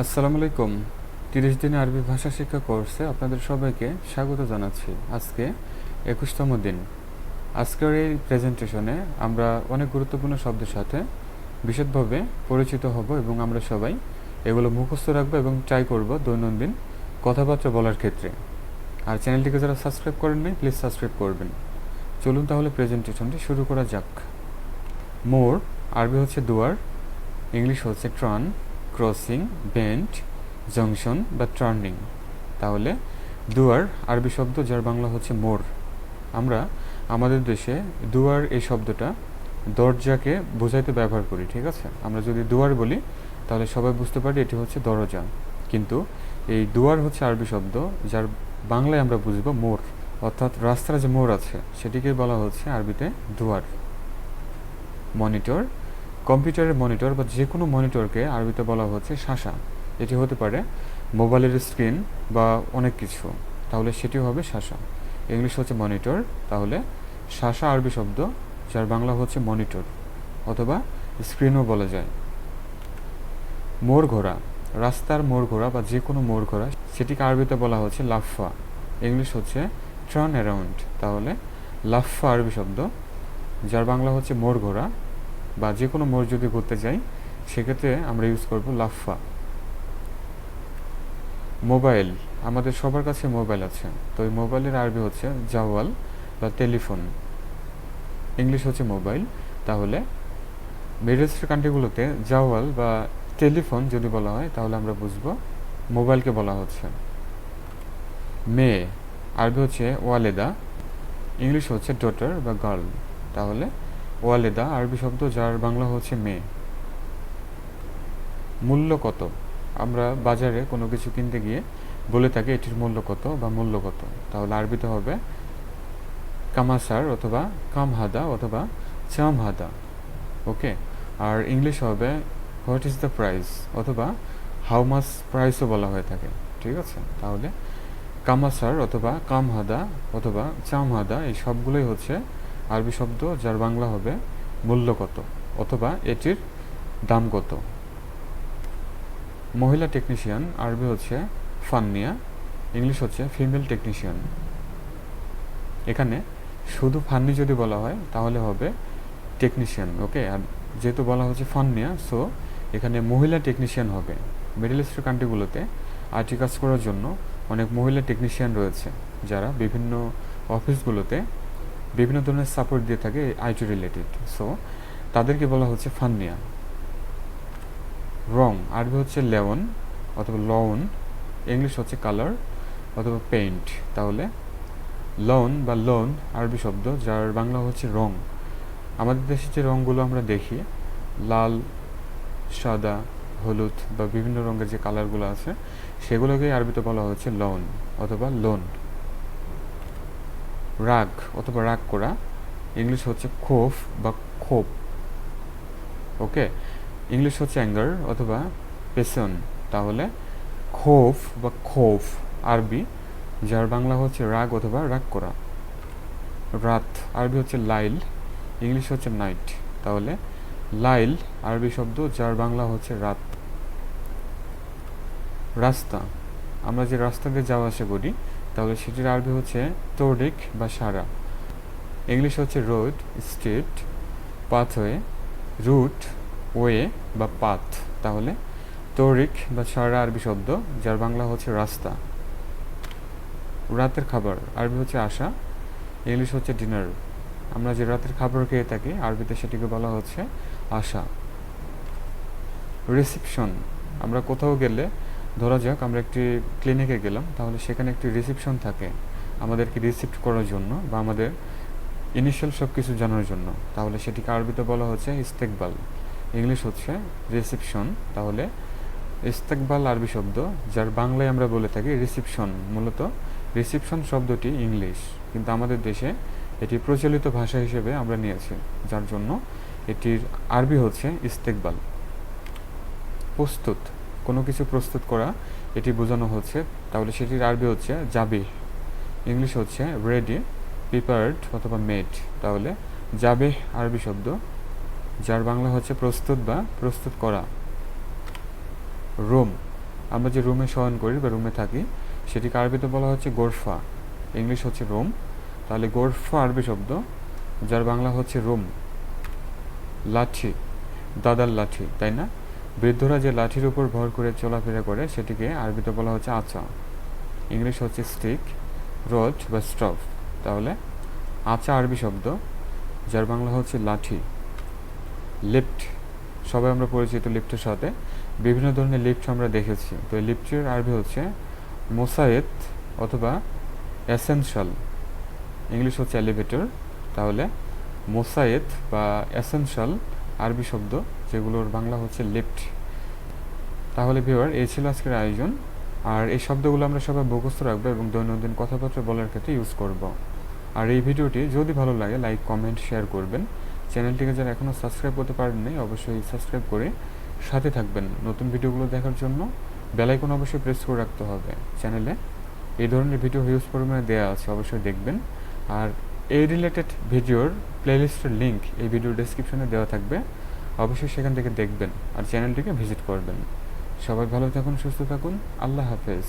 আসসালামু আলাইকুম। 30 দিনে আরবি ভাষা শিক্ষা কোর্সে আপনাদের সবাইকে স্বাগত জানাচ্ছি। আজকে 21তম দিন। আজকের এই প্রেজেন্টেশনে আমরা অনেক গুরুত্বপূর্ণ শব্দের সাথে বিশদভাবে পরিচিত হব এবং আমরা সবাই এগুলো মুখস্থ রাখবো এবং ট্রাই করব দৈনন্দিন কথাবার্তা বলার ক্ষেত্রে। আর চ্যানেলটিকে যারা সাবস্ক্রাইব করেননি প্লিজ সাবস্ক্রাইব করবেন। চলুন তাহলে প্রেজেন্টেশনটি শুরু করা যাক। মোর আরবি হচ্ছে দুয়ার, ইংলিশ হচ্ছে ট্রান, ক্রসিং, বেন্ড, জংশন বা টার্নিং। তাহলে দুয়ার আরবি শব্দ যার বাংলা হচ্ছে মোড়। আমরা আমাদের দেশে দুয়ার এই শব্দটা দরজাকে বোঝাইতে ব্যবহার করি, ঠিক আছে? আমরা যদি দুয়ার বলি তাহলে সবাই বুঝতে পারি এটি হচ্ছে দরজা, কিন্তু এই দুয়ার হচ্ছে আরবি শব্দ যার বাংলায় আমরা বুঝবো মোড়, অর্থাৎ রাস্তার যে মোড় আছে সেটিকে বলা হচ্ছে আরবিতে দুয়ার। মনিটর, কম্পিউটারের মনিটর বা যে কোনো মনিটরকে আরবিতে বলা হচ্ছে শাসা। এটি হতে পারে মোবাইলের স্ক্রিন বা অনেক কিছু, তাহলে সেটিও হবে শাসা। ইংলিশ হচ্ছে মনিটর, তাহলে শাসা আরবি শব্দ যার বাংলা হচ্ছে মনিটর অথবা স্ক্রিনও বলা যায়। মোড় ঘোরা, রাস্তার মোড় ঘোরা বা যে কোনো মোড় ঘোরা সেটিকে আরবিতে বলা হচ্ছে লাফা। ইংলিশ হচ্ছে টার্ন অ্যারাউন্ড, তাহলে লাফা আরবি শব্দ যার বাংলা হচ্ছে মোড় ঘোরা বা যে কোনো মোড় যদি ঘুরতে যাই সেক্ষেত্রে আমরা ইউজ করব লাফা। মোবাইল, আমাদের সবার কাছে মোবাইল আছে, তো এই মোবাইলের আরবি হচ্ছে জাওয়াল বা টেলিফোন। ইংলিশ হচ্ছে মোবাইল, তাহলে মিডল ইস্টের কান্ট্রিগুলোতে জাওয়াল বা টেলিফোন যদি বলা হয় তাহলে আমরা বুঝবো মোবাইলকে বলা হচ্ছে। মেয়ে আরবি হচ্ছে ওয়ালেদা, ইংলিশ হচ্ছে ডটার বা গার্ল, তাহলে ওয়ালেদা আরবি শব্দ যার বাংলা হচ্ছে মেয়ে। মূল্য কত, আমরা বাজারে কোনো কিছু কিনতে গিয়ে বলে থাকি এটির মূল্য কত বা মূল্য কত, তাহলে আরবিতে হবে কামাসার অথবা কামহাদা অথবা চামহাদা। ওকে, আর ইংলিশ হবে হোয়াট ইজ দ্য প্রাইস অথবা হাউ মাস প্রাইসও বলা হয়ে থাকে, ঠিক আছে? তাহলে কামাসার অথবা কামহাদা অথবা চামহাদা এই সবগুলোই হচ্ছে আরবি শব্দ যার বাংলা হবে মূল্য কত অথবা এটির দাম কত। মহিলা টেকনিশিয়ান আরবি হচ্ছে ফান্নিয়া, ইংলিশ হচ্ছে ফিমেল টেকনিশিয়ান। এখানে শুধু ফান্নি যদি বলা হয় তাহলে হবে টেকনিশিয়ান, ওকে? আর যেহেতু বলা হচ্ছে ফান্নিয়া, সো এখানে মহিলা টেকনিশিয়ান হবে। মিডল ইস্টের কান্ট্রিগুলোতে আইটি কাজ করার জন্য অনেক মহিলা টেকনিশিয়ান রয়েছে যারা বিভিন্ন অফিসগুলোতে বিভিন্ন ধরনের সাপোর্ট দিয়ে থাকে আইটি রিলেটেড, সো তাদেরকে বলা হচ্ছে ফান্নিয়া। রং আরবি হচ্ছে লেওন অথবা লন, ইংলিশ হচ্ছে কালার অথবা পেইন্ট, তাহলে লন বা লোন আরবি শব্দ যার বাংলা হচ্ছে রং। আমাদের দেশে যে রঙগুলো আমরা দেখি লাল, সাদা, হলুদ বা বিভিন্ন রঙের যে কালারগুলো আছে সেগুলোকে আরবিতে বলা হচ্ছে লন অথবা লোন। রাগ অথবা রাগ করা, ইংলিশ হচ্ছে ক্ষোভ বা ক্ষোভ, ওকে? ইংলিশ হচ্ছে অ্যাঙ্গার অথবা পেশন, তাহলে ক্ষোভ বা ক্ষোভ আরবি যার বাংলা হচ্ছে রাগ অথবা রাগ করা। রাত আরবি হচ্ছে লাইল, ইংলিশ হচ্ছে নাইট, তাহলে লাইল আরবি শব্দ যার বাংলা হচ্ছে রাত। রাস্তা, আমরা যে রাস্তা দিয়ে যাওয়া আসা করি তাহলে সেটির আরবি হচ্ছে তোরিক বা সারা, ইংলিশ হচ্ছে road, street, pathway, route, way বা পাথ, তাহলে তোরিক বা সারা আরবি শব্দ যার বাংলা হচ্ছে রাস্তা। রাতের খাবার আরবি হচ্ছে আশা, ইংলিশ হচ্ছে ডিনার। আমরা যে রাতের খাবার খেয়ে থাকি আরবিতে সেটিকে বলা হচ্ছে আশা। রিসিপশন, আমরা কোথাও গেলে ধরা যাক আমরা একটি ক্লিনিকে গেলাম, তাহলে সেখানে একটি রিসিপশন থাকে আমাদেরকে রিসিপ্ট করার জন্য বা আমাদের ইনিশিয়াল সব কিছু জানার জন্য, তাহলে সেটিকে আরবিতে বলা হচ্ছে ইস্তেকবাল, ইংলিশ হচ্ছে রিসিপশন, তাহলে ইস্তেকবাল আরবি শব্দ যার বাংলায় আমরা বলে থাকি রিসিপশন। মূলত রিসিপশন শব্দটি ইংলিশ, কিন্তু আমাদের দেশে এটি প্রচলিত ভাষা হিসেবে আমরা নিয়েছি, যার জন্য এটির আরবি হচ্ছে ইস্তেকবাল। প্রস্তুত, কোনো কিছু প্রস্তুত করা এটি বোঝানো হচ্ছে, তাহলে সেটির আরবি হচ্ছে জাবিহ, ইংলিশ হচ্ছে রেডি, প্রিপারেড অথবা মেড, তাহলে জাবিহ আরবি শব্দ যার বাংলা হচ্ছে প্রস্তুত বা প্রস্তুত করা। রুম আমরা যে রুমে শয়ন করি বা রুমে থাকি সেটিকে আরবিতে বলা হচ্ছে গোরফা, ইংলিশ হচ্ছে রুম। তাহলে গোরফা আরবি শব্দ, যার বাংলা হচ্ছে রুম। লাঠি, দাদার লাঠি, তাই না? বৃদ্ধরা যে লাঠির উপর ভর করে চলাফেরা করে সেটিকে আরবিতে বলা হচ্ছে আচা, ইংলিশ হচ্ছে স্টিক, রড বা স্টফ। তাহলে আচা আরবি শব্দ, যার বাংলা হচ্ছে লাঠি। লিফট, সবাই আমরা পরিচিত লিফটের সাথে, বিভিন্ন ধরনের লিফট আমরা দেখেছি। তো এই লিফটের আরবি হচ্ছে মোসায়েত অথবা এসেনশাল, ইংলিশ হচ্ছে এলিভেটর। তাহলে মোসায়েত বা এসেনশাল আরবি শব্দ, যেগুলোর বাংলা হচ্ছে লিফট। তাহলে ভিউয়ার, এই ছিল আজকের আয়োজন। আর এই শব্দগুলো আমরা সবাই মুখস্থ রাখবো এবং দৈনন্দিন কথাবার্তা বলার ক্ষেত্রে ইউজ করব। আর এই ভিডিওটি যদি ভালো লাগে লাইক, কমেন্ট, শেয়ার করবেন। চ্যানেলটিকে যারা এখনও সাবস্ক্রাইব করতে পারেননি অবশ্যই সাবস্ক্রাইব করে সাথে থাকবেন নতুন ভিডিওগুলো দেখার জন্য। বেল আইকন অবশ্যই প্রেস করে রাখতে হবে। চ্যানেলে এই ধরনের ভিডিও হিউজ পরিমাণে দেওয়া আছে, অবশ্যই দেখবেন। আর এই রিলেটেড ভিডিওর প্লেলিস্টের লিঙ্ক এই ভিডিওর ডেসক্রিপশনে দেওয়া থাকবে, অবশ্যই সেখান থেকে দেখবেন আর চ্যানেলটিকে ভিজিট করবেন। সবাই ভালো থাকুন, সুস্থ থাকুন, আল্লাহ হাফেজ।